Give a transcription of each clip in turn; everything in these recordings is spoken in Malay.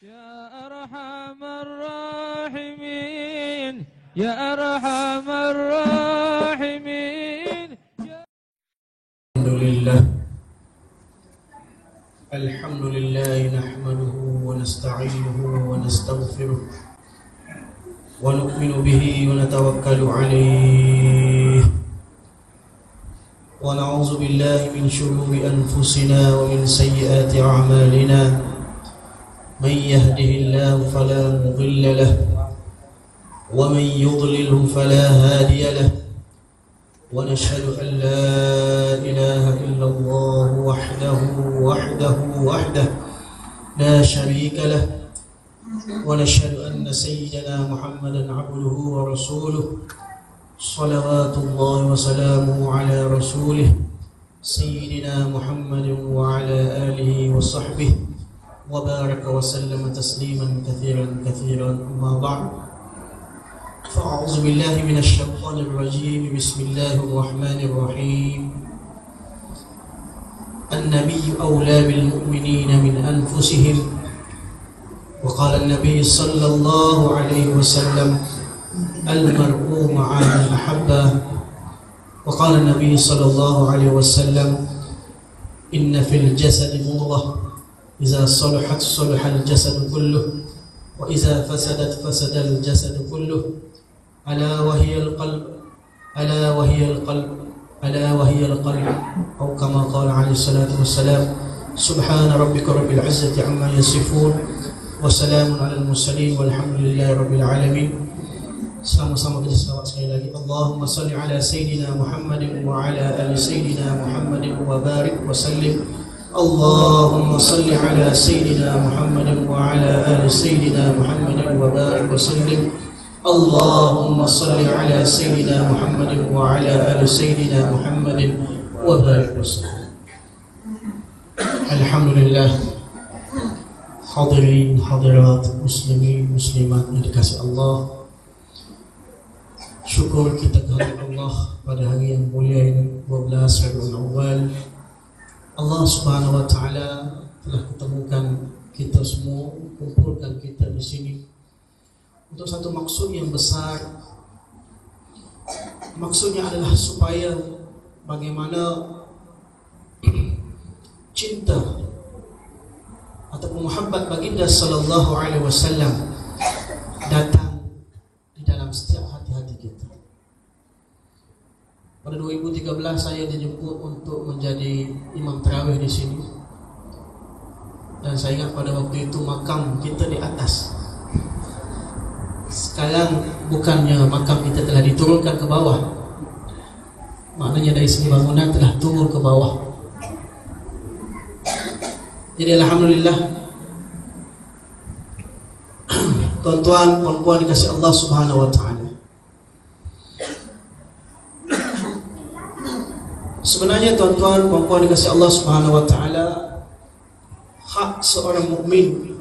يا أرحم الراحمين يا أرحم الراحمين الحمد لله نحمده ونستعينه ونستغفره ونؤمن به ونتوكل عليه ونعوذ بالله من شرور أنفسنا ومن سيئات أعمالنا من يهده الله فلا مضل له ومن يضلله فلا هادي له ونشهد أن لا إله إلا الله وحده لا شريك له ونشهد أن سيدنا محمدا عبده ورسوله صلوات الله وسلامه على رسوله سيدنا محمد وعلى آله وصحبه وبارك وسلم تسليما كثيرا أما بعد فأعوذ بالله من الشيطان الرجيم بسم الله الرحمن الرحيم النبي أولى بالمؤمنين من أنفسهم وقال النبي صلى الله عليه وسلم المرء مع من أحبه وقال النبي صلى الله عليه وسلم إن في الجسد مضغة إذا صلحت صلح الجسد كله وإذا فسدت فسد الجسد كله ألا وهي القلب أو كما قال عليه الصلاة والسلام سبحان ربك رب العزة عما يصفون وسلام على المرسلين والحمد لله رب العالمين. Sama-sama kita selawat sekali lagi. Allahumma salli ala Sayyidina Muhammadin wa ala ali Sayyidina Muhammadin wa barik wa sallim. Allahumma salli ala Sayyidina Muhammadin wa ala ali Sayyidina Muhammadin wa barik wa sallim. Allahumma salli ala Sayyidina Muhammadin wa ala ali Sayyidina Muhammadin wa barik wa sallim. Alhamdulillah. Hadirin hadirat muslimin muslimat yang dikasihi Allah, syukur kita kepada Allah pada hari yang mulia ini 12 Rabiul Awal. Allah Subhanahu wa taala telah ketemukan kita semua, kumpulkan kita di sini untuk satu maksud yang besar. Maksudnya adalah supaya bagaimana cinta ataupun muhabbat baginda sallallahu alaihi wasallam datang di dalam setiap hati-hati kita. Pada 2013 saya dijemput untuk menjadi imam tarawih di sini. Dan saya ingat pada waktu itu makam kita di atas. Sekarang bukannya makam kita telah diturunkan ke bawah, maknanya dari segi bangunan telah turun ke bawah. Jadi alhamdulillah, tuan-tuan, puan-puan dikasihi Allah Subhanahu wa taala. Sebenarnya tuan-tuan, puan-puan dikasihi Allah Subhanahu wa taala, hak seorang mukmin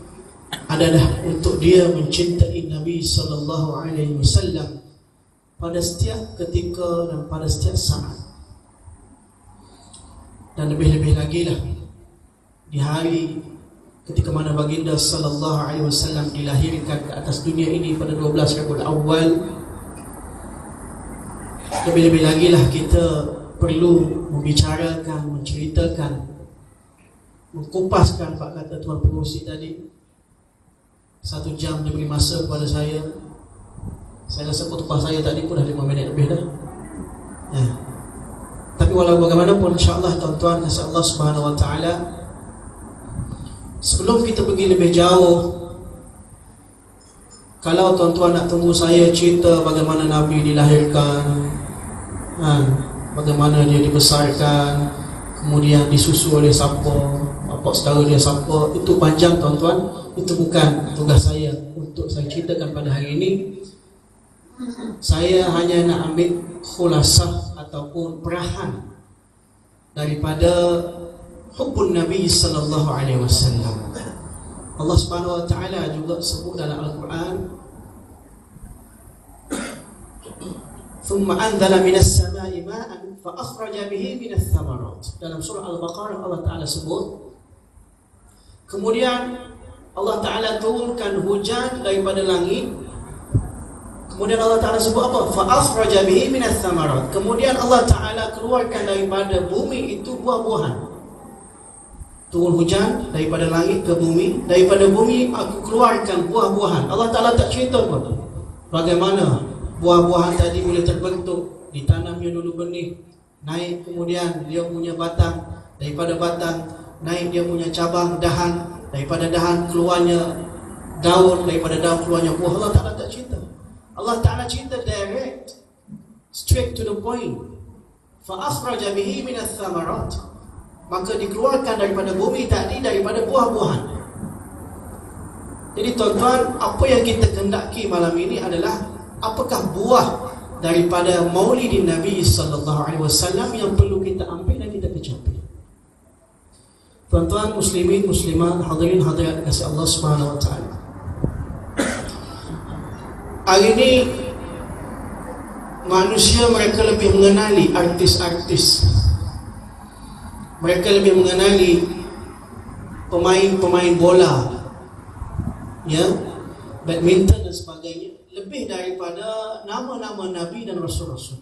adalah untuk dia mencintai Nabi sallallahu alaihi wasallam pada setiap ketika dan pada setiap saat. Dan lebih-lebih lagi lah di hari ketika mana baginda sallallahu alaihi wasallam dilahirkan ke atas dunia ini pada 12 Rabiul Awal. Lebih-lebih lagi lah kita perlu membicarakan, menceritakan, mengkupaskan Pak kata Tuan Pengurusi tadi. 1 jam diberi masa kepada saya. Saya rasa khutbah saya tadi pun dah 5 minit lebih dah. Ya. Tapi walau bagaimanapun, insya-Allah tuan-tuan kasih Allah Subhanahu wa taala, sebelum kita pergi lebih jauh, kalau tuan-tuan nak tunggu saya cerita bagaimana Nabi dilahirkan, bagaimana dia dibesarkan, kemudian disusu oleh siapa, bapak saudara dia siapa, itu panjang tuan-tuan. Itu bukan tugas saya untuk saya ceritakan pada hari ini. Saya hanya nak ambil khulasah ataupun perahan daripada hubbun Nabi sallallahu alaihi wasallam. Allah Subhanahu wa taala juga sebut dalam Al-Quran, "Thumma anzala minas samai ma'an fa akhraja bihi minats thamarat." Dalam surah Al-Baqarah Allah Taala sebut, kemudian Allah Ta'ala turunkan hujan daripada langit. Kemudian Allah Ta'ala sebut apa? Fa'akhraja bihi minas thamarat. Kemudian Allah Ta'ala keluarkan daripada bumi itu buah-buahan. Turun hujan daripada langit ke bumi. Daripada bumi aku keluarkan buah-buahan. Allah Ta'ala tak cerita apa? Bagaimana buah-buahan tadi boleh terbentuk. Ditanamnya dulu benih, naik kemudian dia punya batang. Daripada batang naik dia punya cabang, dahan. Daripada dahan keluarnya daun, daripada daun keluarnya buah. Allah Ta'ala tak cerita. Allah Ta'ala cerita direct, straight to the point. Fa'akhraja bihi minas thamarat. Maka dikeluarkan daripada bumi tadi, daripada buah-buahan. Jadi tuan-tuan, apa yang kita kendaki malam ini adalah apakah buah daripada maulidin Nabi SAW yang perlu kita ambil dan kita kecapi. Tuan-tuan, muslimin, muslimat, hadirin hadirat kasih Allah Subhanahu Wa Taala. Hari ini manusia mereka lebih mengenali artis-artis. Mereka lebih mengenali pemain-pemain bola, ya, badminton dan sebagainya, lebih daripada nama-nama Nabi dan Rasul-Rasul.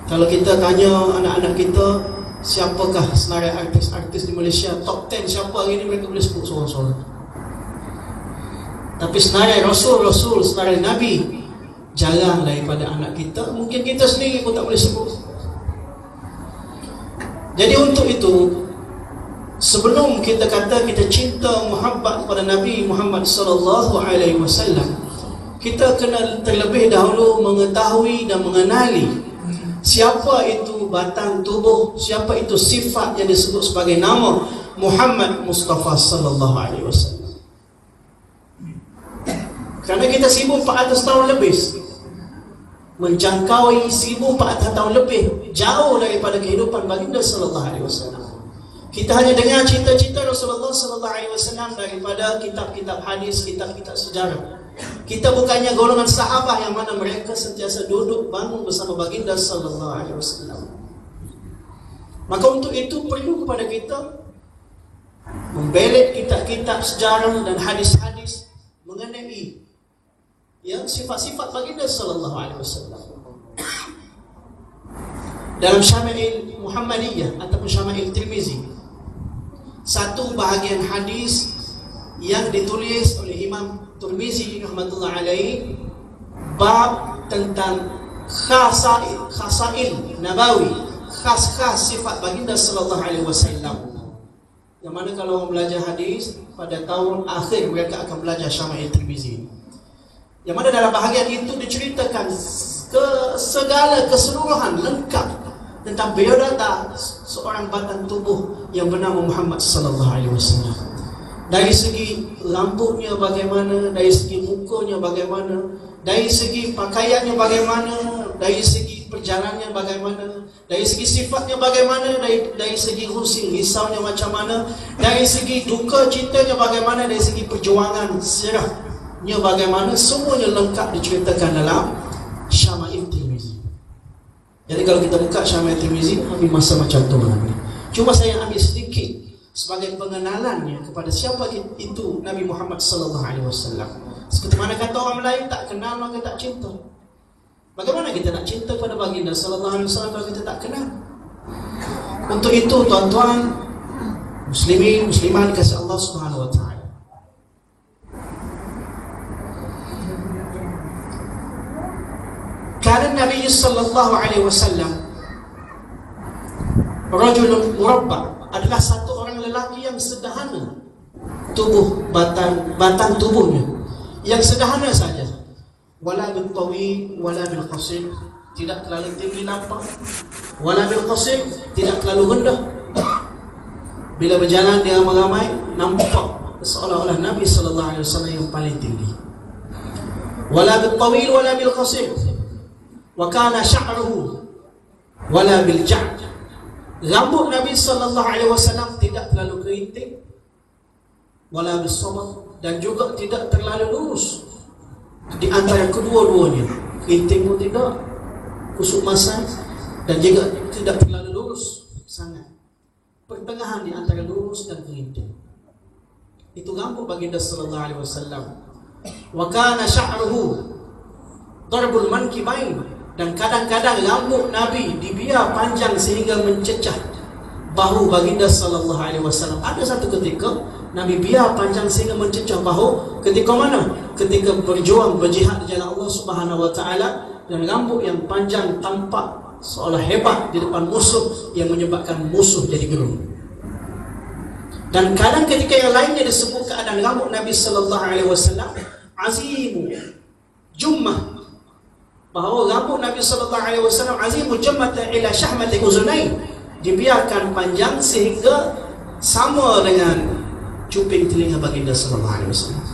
Kalau kita tanya anak-anak kita, siapakah senarai artis-artis di Malaysia, top 10 siapa hari ini, mereka boleh sebut seorang-seorang. Tapi senarai Rasul-Rasul, senarai Nabi, jarang daripada anak kita. Mungkin kita sendiri pun tak boleh sebut. Jadi untuk itu, sebelum kita kata kita cinta muhabbat kepada Nabi Muhammad SAW, kita kena terlebih dahulu mengetahui dan mengenali siapa itu batang tubuh, siapa itu sifat yang disebut sebagai nama Muhammad Mustafa sallallahu alaihi wasallam. Kerana kita 1400 tahun lebih menjangkaui 1400 tahun lebih, jauh daripada kehidupan baginda sallallahu alaihi wasallam. Kita hanya dengar cerita-cerita Rasulullah sallallahu alaihi wasallam daripada kitab-kitab hadis, kitab-kitab sejarah. Kita bukannya golongan sahabat yang mana mereka sentiasa duduk bangun bersama baginda sallallahu alaihi wasallam. Maka untuk itu perlu kepada kita membelit kitab-kitab sejarah dan hadis-hadis mengenai yang sifat-sifat baginda sallallahu alaihi wasallam. Dalam Syama'il Muhammadiyah ataupun Syama'il Tirmizi, satu bahagian hadis yang ditulis oleh Imam Tirmizi rahmatullah alaihi, bab tentang khasail nabawi, khas-khas sifat baginda sallallahu alaihi wasallam. Yang mana kalau orang belajar hadis pada tahun akhir mereka akan belajar Syama'il Tirmizi. Yang mana dalam bahagian itu diceritakan segala keseluruhan lengkap tentang biodata seorang batang tubuh yang bernama Muhammad sallallahu alaihi wasallam. Dari segi rambutnya bagaimana, dari segi mukanya bagaimana, dari segi pakaiannya bagaimana, dari segi perjalanannya bagaimana, dari segi sifatnya bagaimana, dari segi husing risaunya macam mana, dari segi duka cintanya bagaimana, dari segi perjuangan sirahnya bagaimana, semuanya lengkap diceritakan dalam Syama'il Tirmizi. Jadi kalau kita buka Syama'il Tirmizi, ambil masa macam tu nanti. Cuma saya ambil sedikit sebagai pengenalannya kepada siapa itu Nabi Muhammad sallallahu alaihi wasallam. Seperti mana kata orang Melayu, tak kenal maka tak cinta. Bagaimana kita nak cinta pada baginda sallallahu alaihi wasallam kalau kita tak kenal? Untuk itu tuan-tuan, muslimin, muslimat dikasihi Allah Subhanahu wa taala, Kana Nabi sallallahu alaihi wasallam rajulun murabba, adalah satu orang lelaki yang sederhana tubuh, batang tubuhnya yang sederhana saja. Wala bil tawil wala bil qasir, tidak terlalu tinggi nampak, wala bil qasir, tidak terlalu rendah. Bila berjalan dengan ramai nampak seolah-olah Nabi sallallahu alaihi wasallam yang paling tinggi. Wala bil tawil wala bil qasir, wa kana sya'ruhu wala bil ja'd. Rambut Nabi sallallahu alaihi wasallam tidak terlalu keriting, wala bisabat, dan juga tidak terlalu lurus. Di antara kedua-duanya, keriting pun tidak, kusuk masam, dan juga tidak terlalu lurus sangat. Pertengahan di antara lurus dan keriting. Itu rambut baginda sallallahu alaihi wasallam. Wa kana sya'ruhu darbul mankibain, dan kadang-kadang rambut Nabi dibiar panjang sehingga mencecah bahu baginda sallallahu alaihi wasallam. Ada satu ketika Nabi biar panjang sehingga mencecah bahu. Ketika mana? Ketika berjuang berjihad di jalan Allah Subhanahu wa taala, dan rambut yang panjang tampak seolah hebat di depan musuh yang menyebabkan musuh jadi gerung. Dan kadang ketika yang lainnya disebut keadaan rambut Nabi sallallahu alaihi wasallam azimu jummah, bahawa rambut Nabi sallallahu alaihi wasallam azimu jummah ila syahmati uzunain, dibiarkan panjang sehingga sama dengan cuping telinga baginda sallallahu alaihi wasallam,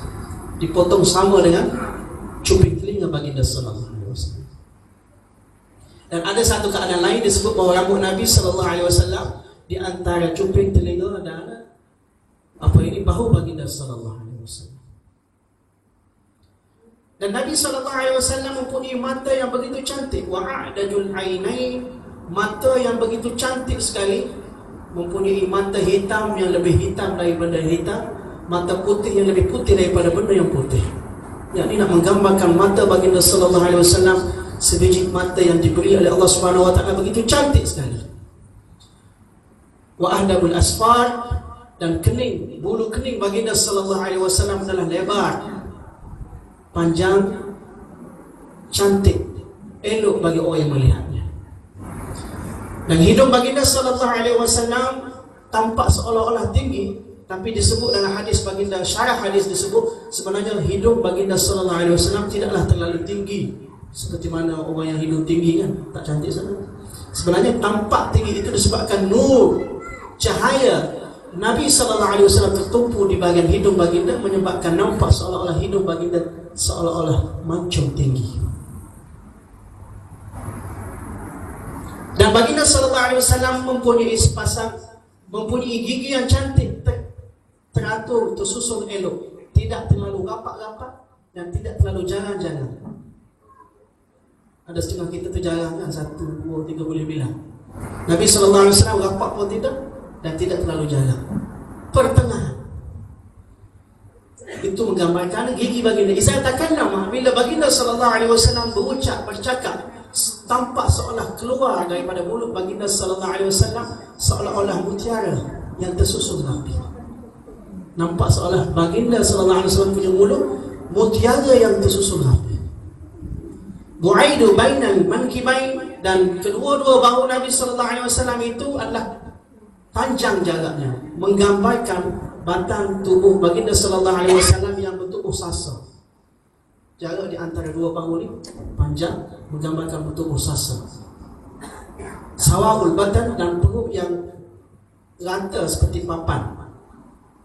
dipotong sama dengan cuping telinga baginda sallallahu alaihi wasallam. Dan ada satu keadaan lain disebut bahawa rambut Nabi sallallahu alaihi wasallam di antara cuping telinga dan bahu baginda sallallahu alaihi wasallam. Dan Nabi sallallahu alaihi wasallam mempunyai mata yang begitu cantik, wa a'dajul ainain, mata yang begitu cantik sekali, mempunyai mata hitam yang lebih hitam daripada hitam, mata putih yang lebih putih daripada benda yang putih. Yang ini nak menggambarkan mata baginda sallallahu alaihi wasallam, sebiji mata yang diberi oleh Allah Subhanahu wa taala begitu cantik sekali. Wa ahdabul asfar, dan kening, bulu kening baginda sallallahu alaihi wasallam adalah lebar, panjang, cantik, elok bagi orang yang melihatnya. Dan hidung baginda sallallahu alaihi wasallam tampak seolah-olah tinggi, tapi disebut dalam hadis baginda, syarah hadis disebut sebenarnya hidung baginda sallallahu alaihi wasallam tidaklah terlalu tinggi seperti mana orang yang hidung tinggi kan, tak cantik sangat. Sebenarnya tampak tinggi itu disebabkan nur, cahaya Nabi sallallahu alaihi wasallam tertumpu di bahagian hidung baginda, menyebabkan nampak seolah-olah hidung baginda seolah-olah mancung tinggi. Dan baginda sallallahu alaihi wasallam mempunyai gigi yang cantik, teratur, tersusun elok, tidak terlalu rapat-rapat dan tidak terlalu jarang-jarang. Ada setengah kita tu jarang kan, 1, 2, 3 boleh bilang. Nabi sallallahu alaihi wasallam rapat pun tidak dan tidak terlalu jarang, pertengahan. Itu menggambarkan gigi baginda. Izah takallama, bila baginda sallallahu alaihi wasallam bercakap, tampak seolah keluar daripada mulut baginda sallallahu alaihi wasallam seolah-olah mutiara yang tersusun rapi. Nampak seolah baginda sallallahu alaihi wasallam punya mulut mutiara yang tersusun rapi. Bu'aidu bainal mankibain, dan kedua-dua bahu Nabi sallallahu alaihi wasallam itu adalah panjang jaraknya, menggambarkan batang tubuh baginda sallallahu alaihi wasallam yang bertubuh sasa. Jarak di antara dua bahu ni panjang, menggambarkan bertubuh sasa. Sawahul badan, dan perut yang rata seperti papan,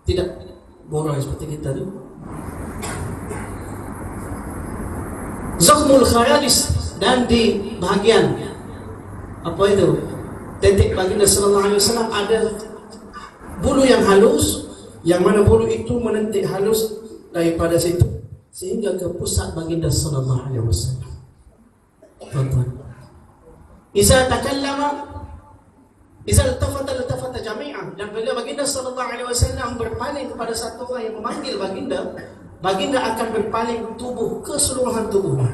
tidak boroi seperti kita tu. Zakhmul khayalis, dan di bahagian tetek baginda sallallahu alaihi wasallam ada bulu yang halus, yang mana bulu itu menentik halus daripada situ sehingga ke pusat baginda sallallahu alaihi wasallam. Tuan-tuan, Iza takallama, iza iltafata jami'an, dan bila baginda sallallahu alaihi wasallam berpaling kepada satu orang yang memanggil baginda, baginda akan berpaling tubuh, keseluruhan tubuhnya.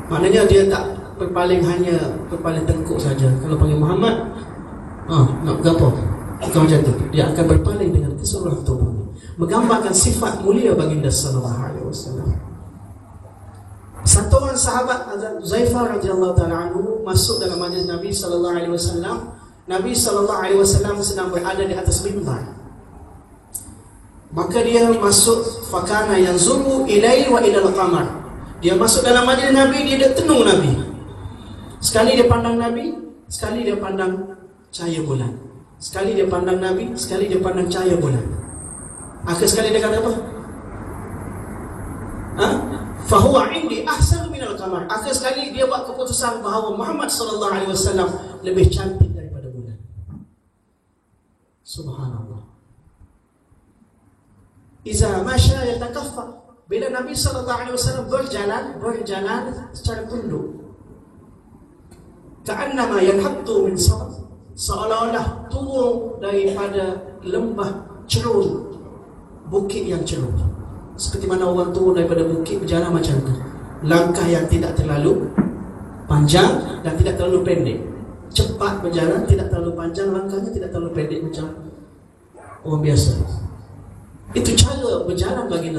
Maknanya dia tak berpaling hanya berpaling tengkuk saja. Kalau panggil Muhammad, nak gapo, bukan macam tu. Dia akan berpaling dengan keseluruhan tubuhnya, menggambarkan sifat mulia baginda sallallahu alaihi wasallam. Satu orang sahabat Zaifah radhiyallahu taala anhu masuk dalam majlis Nabi sallallahu alaihi wasallam. Nabi sallallahu alaihi wasallam sedang berada di atas mimbar. Maka dia masuk, fakana yanzuru ilai wa ilal qamar. Dia masuk dalam majlis Nabi, dia tenung Nabi. Sekali dia pandang Nabi, sekali dia pandang cahaya bulan. Sekali dia pandang Nabi, sekali dia pandang cahaya bulan. Akhir sekali dia kata apa? Fahuwa indi ahsan minal qamar. Akhir sekali dia buat keputusan bahawa Muhammad sallallahu alaihi wasallam lebih cantik daripada bulan. Subhanallah. Iza masya yatakaffa, bila Nabi sallallahu alaihi wasallam berjalan secara tunduk, ka'annama yanhattu min sawab, seolah-olah turun daripada lembah cerun bukit yang ceruk. Seperti mana orang turun daripada bukit berjalan macam tu. Langkah yang tidak terlalu panjang dan tidak terlalu pendek. Cepat berjalan, tidak terlalu panjang langkahnya, tidak terlalu pendek macam orang biasa. Itu cara berjalan bagi